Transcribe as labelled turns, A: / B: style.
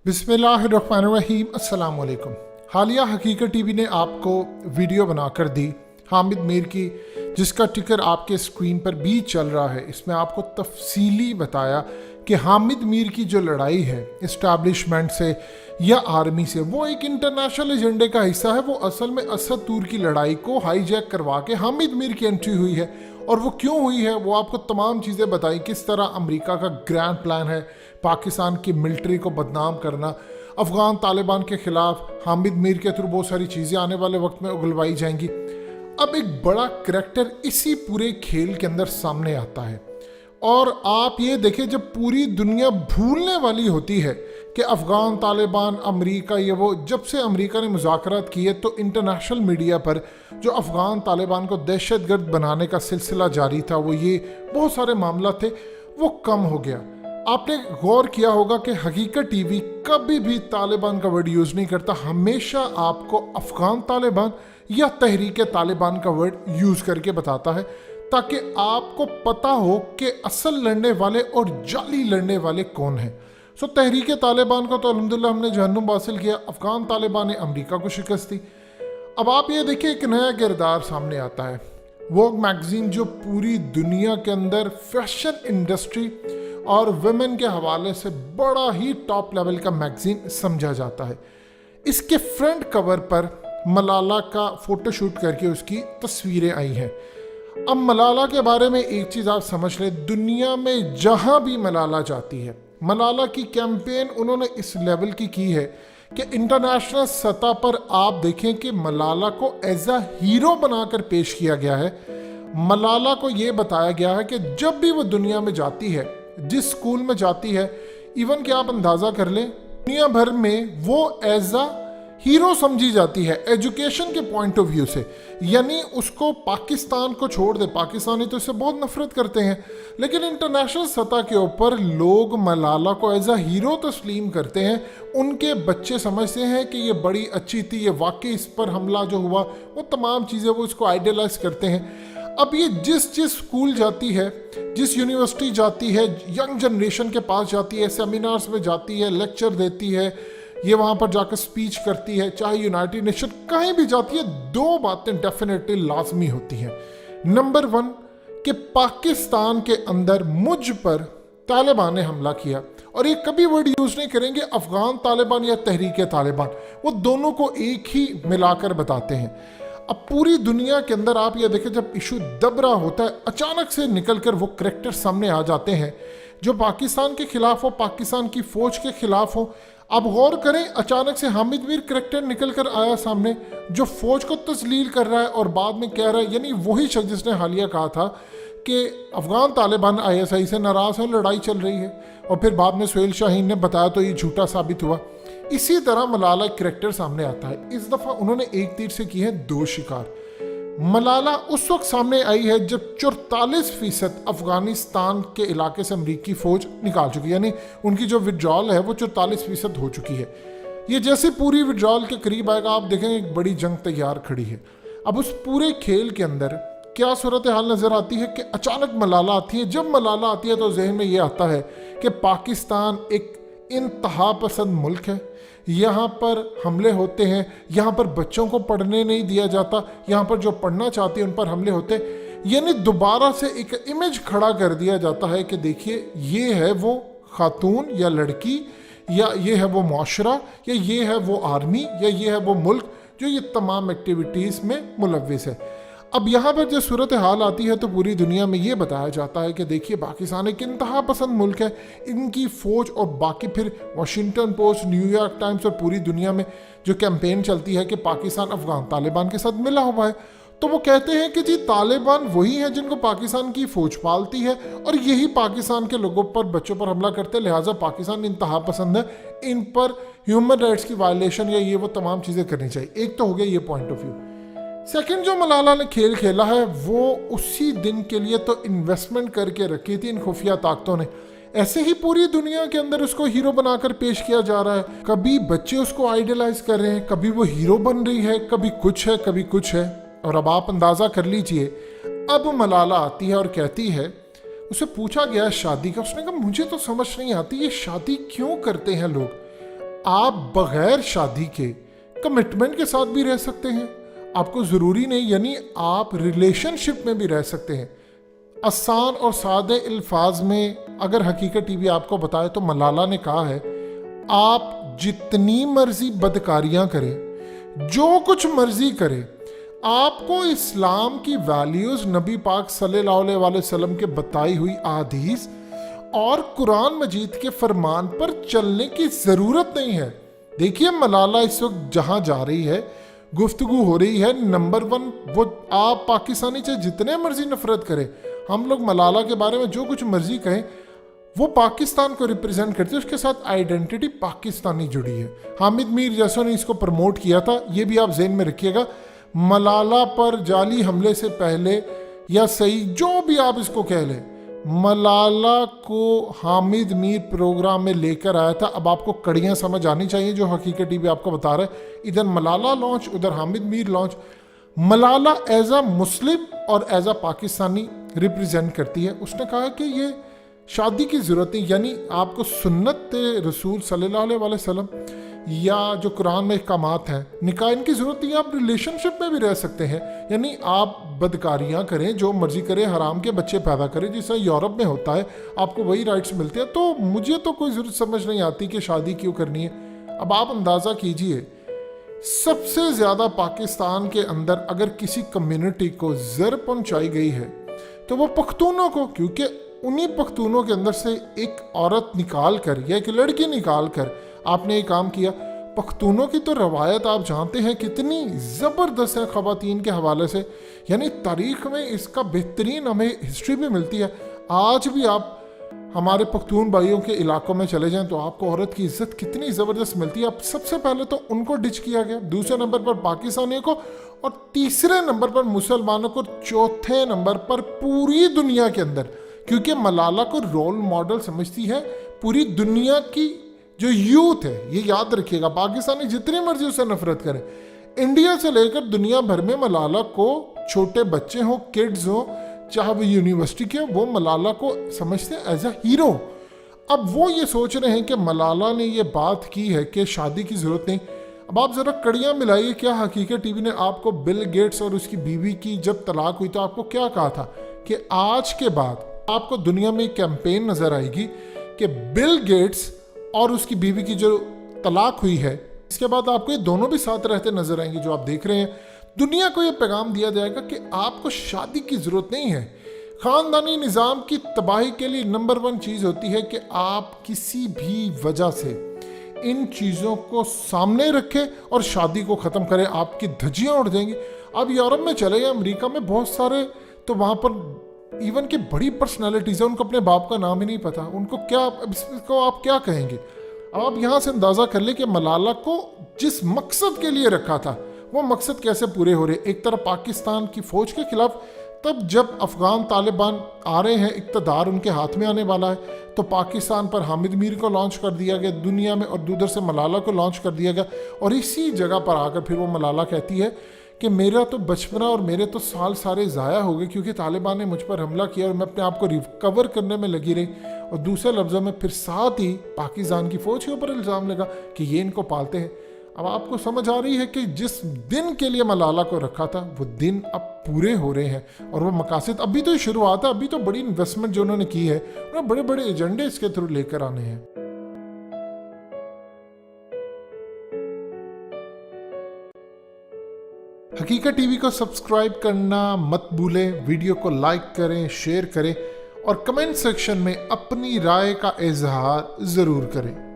A: बिस्मिल्लाहिर्रहमानिर्रहीम अस्सलाम वालेकुम। हालिया हकीकत टीवी ने आपको वीडियो बनाकर दी हामिद मीर की, जिसका टिकर आपके स्क्रीन पर भी चल रहा है। इसमें आपको तफसीली बताया कि हामिद मीर की जो लड़ाई है इस्टेब्लिशमेंट से या आर्मी से, वो एक इंटरनेशनल एजेंडे का हिस्सा है। वो असल में असद तूर की लड़ाई को हाईजैक करवा के हामिद मीर की एंट्री हुई है, और वो क्यों हुई है वो आपको तमाम चीज़ें बताई। किस तरह अमेरिका का ग्रैंड प्लान है पाकिस्तान की मिलिट्री को बदनाम करना, अफगान तालिबान के खिलाफ हामिद मीर के थ्रू बहुत सारी चीज़ें आने वाले वक्त में उगलवाई जाएंगी। अब एक बड़ा करैक्टर इसी पूरे खेल के अंदर सामने आता है, और आप ये देखें जब पूरी दुनिया भूलने वाली होती है कि अफगान तालिबान अमेरिका ये वो, जब से अमेरिका ने मुज़ाकरात किए तो इंटरनेशनल मीडिया पर जो अफगान तालिबान को दहशतगर्द बनाने का सिलसिला जारी था, वो ये बहुत सारे मामला थे, वो कम हो गया। आपने गौर किया होगा कि हकीकत टीवी कभी भी तालिबान का वर्ड यूज़ नहीं करता, हमेशा आपको अफगान तालिबान या तहरीक तालिबान का वर्ड यूज़ करके बताता है, ताकि आपको पता हो कि असल लड़ने वाले और जाली लड़ने वाले कौन हैं। सो तहरीक तालिबान को तो अल्हम्दुलिल्लाह हमने जहन्नुम हासिल किया, अफगान तालिबान ने अमेरिका को शिकस्त दी। अब आप ये देखिए एक नया किरदार सामने आता है। वोग मैगजीन जो पूरी दुनिया के अंदर फैशन इंडस्ट्री और वुमेन के हवाले से बड़ा ही टॉप लेवल का मैगजीन समझा जाता है, इसके फ्रंट कवर पर मलाला का फोटोशूट करके उसकी तस्वीरें आई हैं। अब मलाला के बारे में एक चीज़ आप समझ लें, दुनिया में जहाँ भी मलाला जाती है, मलाला की कैंपेन उन्होंने इस लेवल की है कि इंटरनेशनल सतह पर आप देखें कि मलाला को एज अ हीरो बनाकर पेश किया गया है। मलाला को ये बताया गया है कि जब भी वो दुनिया में जाती है, जिस स्कूल में जाती है, इवन कि आप अंदाज़ा कर लें दुनिया भर में वो एज अ हीरो समझी जाती है एजुकेशन के पॉइंट ऑफ व्यू से। यानी उसको पाकिस्तान को छोड़ दे, पाकिस्तानी तो इससे बहुत नफरत करते हैं, लेकिन इंटरनेशनल सतह के ऊपर लोग मलाला को एज अ हीरो तस्लीम करते हैं। उनके बच्चे समझते हैं कि ये बड़ी अच्छी थी, ये वाकई इस पर हमला जो हुआ वो तमाम चीज़ें वो इसको आइडियलाइज करते हैं। अब ये जिस स्कूल जाती है, जिस यूनिवर्सिटी जाती है, यंग जनरेशन के पास जाती है, सेमिनार्स में जाती है, लेक्चर देती है, ये वहाँ पर जाकर स्पीच करती है, चाहे यूनाइटेड नेशन कहीं भी जाती है, दो बातें डेफिनेटली लाजमी होती हैं। नंबर वन कि पाकिस्तान के अंदर मुझ पर तालिबान ने हमला किया, और ये कभी वर्ड यूज़ नहीं करेंगे अफगान तालिबान या तहरीक तालिबान, वो दोनों को एक ही मिलाकर बताते हैं। अब पूरी दुनिया के अंदर आप ये देखें जब इशू दब रहा होता है, अचानक से निकलकर वो करैक्टर सामने आ जाते हैं जो पाकिस्तान के खिलाफ हो, पाकिस्तान की फौज के खिलाफ हो। अब गौर करें, अचानक से हामिद मीर करैक्टर निकल कर आया सामने जो फौज को तस्लील कर रहा है और बाद में कह रहा है, यानी वही शख्स जिसने हालिया कहा था कि अफगान तालिबान ISI से नाराज़ है, लड़ाई चल रही है, और फिर बाद में सुहेल शाहीन ने बताया तो ये झूठा साबित हुआ। इसी तरह मलाला करैक्टर सामने आता है। इस दफ़ा उन्होंने एक तीर से किए हैं दो शिकार। मलाला उस वक्त सामने आई है जब 44% अफगानिस्तान के इलाके से अमरीकी फ़ौज निकाल चुकी है, यानी उनकी जो विड्रॉल है वो 44% हो चुकी है। ये जैसे पूरी विड्रॉल के करीब आएगा आप देखेंगे एक बड़ी जंग तैयार खड़ी है। अब उस पूरे खेल के अंदर क्या सूरत हाल नज़र आती है कि अचानक मलाला आती है। जब मलाला आती है तो जहन में ये आता है कि पाकिस्तान एक इंतहा पसंद मुल्क है, यहाँ पर हमले होते हैं, यहाँ पर बच्चों को पढ़ने नहीं दिया जाता, यहाँ पर जो पढ़ना चाहते हैं उन पर हमले होते हैं। यानी दोबारा से एक इमेज खड़ा कर दिया जाता है कि देखिए ये है वो खातून या लड़की, या ये है वो मुआशरा, या ये है वो आर्मी, या ये है वो मुल्क जो ये तमाम एक्टिविटीज़ में मुलव्विस है। अब यहाँ पर जो सूरत हाल आती है तो पूरी दुनिया में ये बताया जाता है कि देखिए पाकिस्तान एक इंतहा पसंद मुल्क है, इनकी फ़ौज और बाकी फिर वाशिंगटन पोस्ट, न्यूयॉर्क टाइम्स और पूरी दुनिया में जो कैंपेन चलती है कि पाकिस्तान अफगान तालिबान के साथ मिला हुआ है, तो वो कहते हैं कि जी तालिबान वही है जिनको पाकिस्तान की फ़ौज पालती है और यही पाकिस्तान के लोगों पर, बच्चों पर हमला करते हैं, लिहाजा पाकिस्तान इंतहा पसंद है, इन पर ह्यूमन राइट्स की वायलेशन या ये वो तमाम चीज़ें करनी चाहिए। एक तो हो गया ये पॉइंट ऑफ व्यू। सेकंड जो मलाला ने खेल खेला है वो उसी दिन के लिए तो इन्वेस्टमेंट करके रखी थी इन खुफिया ताकतों ने, ऐसे ही पूरी दुनिया के अंदर उसको हीरो बनाकर पेश किया जा रहा है। कभी बच्चे उसको आइडियलाइज कर रहे हैं, कभी वो हीरो बन रही है, कभी कुछ है कभी कुछ है। और अब आप अंदाज़ा कर लीजिए, अब मलाला आती है और कहती है, उसे पूछा गया शादी का, उसने कहा मुझे तो समझ नहीं आती ये शादी क्यों करते हैं लोग। आप बगैर शादी के कमिटमेंट के साथ भी रह सकते हैं। आपको ज़रूरी नहीं, यानी आप रिलेशनशिप में भी रह सकते हैं। आसान और सादे अल्फाज में अगर हकीकत टीवी आपको बताए तो मलाला ने कहा है, आप जितनी मर्जी बदकारियां करें, जो कुछ मर्जी करें, आपको इस्लाम की वैल्यूज़, नबी पाक सल्लल्लाहु अलैहि वसल्लम के बताई हुई अहादीस और कुरान मजीद के फरमान पर चलने की ज़रूरत नहीं है। देखिए मलाला इस वक्त जहाँ जा रही है, गुफ्तगू हो रही है, नंबर 1 वो आप पाकिस्तानी चाहे जितने मर्जी नफरत करें, हम लोग मलाला के बारे में जो कुछ मर्जी कहें, वो पाकिस्तान को रिप्रेजेंट करती है, उसके साथ आइडेंटिटी पाकिस्तानी जुड़ी है। हामिद मीर जैसों ने इसको प्रमोट किया था, ये भी आप जेहन में रखिएगा। मलाला पर जाली हमले से पहले या सही जो भी आप इसको कह लें, मलाला को हामिद मीर प्रोग्राम में लेकर आया था। अब आपको कड़ियाँ समझ आनी चाहिए जो हकीकत टीवी आपको बता रहा है। इधर मलाला लॉन्च, उधर Hamid Mir launch. Malala as a Muslim और एज अ पाकिस्तानी रिप्रेजेंट करती है। उसने कहा कि ये शादी की ज़रूरत नहीं, यानी आपको सुन्नत रसूल सल्लल्लाहु अलैहि वसल्लम या जो कुरान में अहकामात हैं, निकाह, इनकी ज़रूरत नहीं। आप रिलेशनशिप में भी रह सकते हैं, यानी आप बदकारियाँ करें, जो मर्जी करें, हराम के बच्चे पैदा करें, जैसा यूरोप में होता है, आपको वही राइट्स मिलते हैं। तो मुझे तो कोई ज़रूरत समझ नहीं आती कि शादी क्यों करनी है। अब आप अंदाज़ा कीजिए, सबसे ज़्यादा पाकिस्तान के अंदर अगर किसी कम्युनिटी को ज़र पहुँचाई गई है तो वो पख्तूनों को, क्योंकि उन्हीं पख्तूनों के अंदर से एक औरत निकाल कर या एक लड़की निकाल कर आपने ये काम किया। पख्तूनों की तो रवायत आप जानते हैं कितनी ज़बरदस्त है ख़वातीन के हवाले से, यानी तारीख़ में इसका बेहतरीन हमें हिस्ट्री भी मिलती है। आज भी आप हमारे पख्तून भाइयों के इलाकों में चले जाएं तो आपको औरत की इज्जत कितनी ज़बरदस्त मिलती है। अब सबसे पहले तो उनको डिच किया गया, दूसरे नंबर पर पाकिस्तानियों को, और तीसरे नंबर पर मुसलमानों को, चौथे नंबर पर पूरी दुनिया के अंदर, क्योंकि मलाला को रोल मॉडल समझती है पूरी दुनिया की जो यूथ है। ये याद रखिएगा, पाकिस्तानी जितनी मर्जी उससे नफरत करें, इंडिया से लेकर दुनिया भर में मलाला को, छोटे बच्चे हों, किड्स हों, चाहे वो यूनिवर्सिटी के, वो मलाला को समझते हैं एज अ हीरो। अब वो ये सोच रहे हैं कि मलाला ने ये बात की है कि शादी की ज़रूरत नहीं। अब आप ज़रा कड़ियाँ मिलाइए, क्या हकीकत टीवी ने आपको बिल गेट्स और उसकी बीवी की जब तलाक हुई तो आपको क्या कहा था कि आज के बाद आपको दुनिया में एक कैंपेन नज़र आएगी कि बिल गेट्स और उसकी बीवी की जो तलाक हुई है, इसके बाद आपको ये दोनों भी साथ रहते नजर आएंगे। जो आप देख रहे हैं, दुनिया को ये पैगाम दिया जाएगा कि आपको शादी की ज़रूरत नहीं है। ख़ानदानी निज़ाम की तबाही के लिए नंबर 1 चीज़ होती है कि आप किसी भी वजह से इन चीज़ों को सामने रखें और शादी को ख़त्म करें, आपकी धज्जियाँ उड़ जाएंगी। अब यूरोप में चले गए, अमेरिका में बहुत सारे, तो वहाँ पर इवन की बड़ी पर्सनालिटीज़ है, उनको अपने बाप का नाम ही नहीं पता, उनको क्या, इसको आप क्या कहेंगे। अब आप यहाँ से अंदाज़ा कर ले कि मलाला को जिस मकसद के लिए रखा था वो मकसद कैसे पूरे हो रहे। एक तरफ पाकिस्तान की फ़ौज के खिलाफ, तब जब अफ़गान तालिबान आ रहे हैं, इक़्तिदार उनके हाथ में आने वाला है, तो पाकिस्तान पर हामिद मीर को लॉन्च कर दिया गया दुनिया में, और दूसर से मलाला को लॉन्च कर दिया गया। और इसी जगह पर आकर फिर वो मलाला कहती है कि मेरा तो बचपना और मेरे तो साल सारे ज़ाया हो गए क्योंकि तालिबान ने मुझ पर हमला किया और मैं अपने आप को रिकवर करने में लगी रही। और दूसरे लफ्ज़ों में फिर साथ ही पाकिस्तान की फ़ौज के ऊपर इल्ज़ाम लगा कि ये इनको पालते हैं। अब आपको समझ आ रही है कि जिस दिन के लिए मलाला को रखा था वो दिन अब पूरे हो रहे हैं, और वो मकासद, अभी तो शुरुआत है, अभी तो बड़ी इन्वेस्टमेंट जो उन्होंने की है, उन्हें बड़े बड़े एजेंडे इसके थ्रू लेकर आने हैं। हकीकत टीवी को सब्सक्राइब करना मत भूलें, वीडियो को लाइक करें, शेयर करें और कमेंट सेक्शन में अपनी राय का इजहार ज़रूर करें।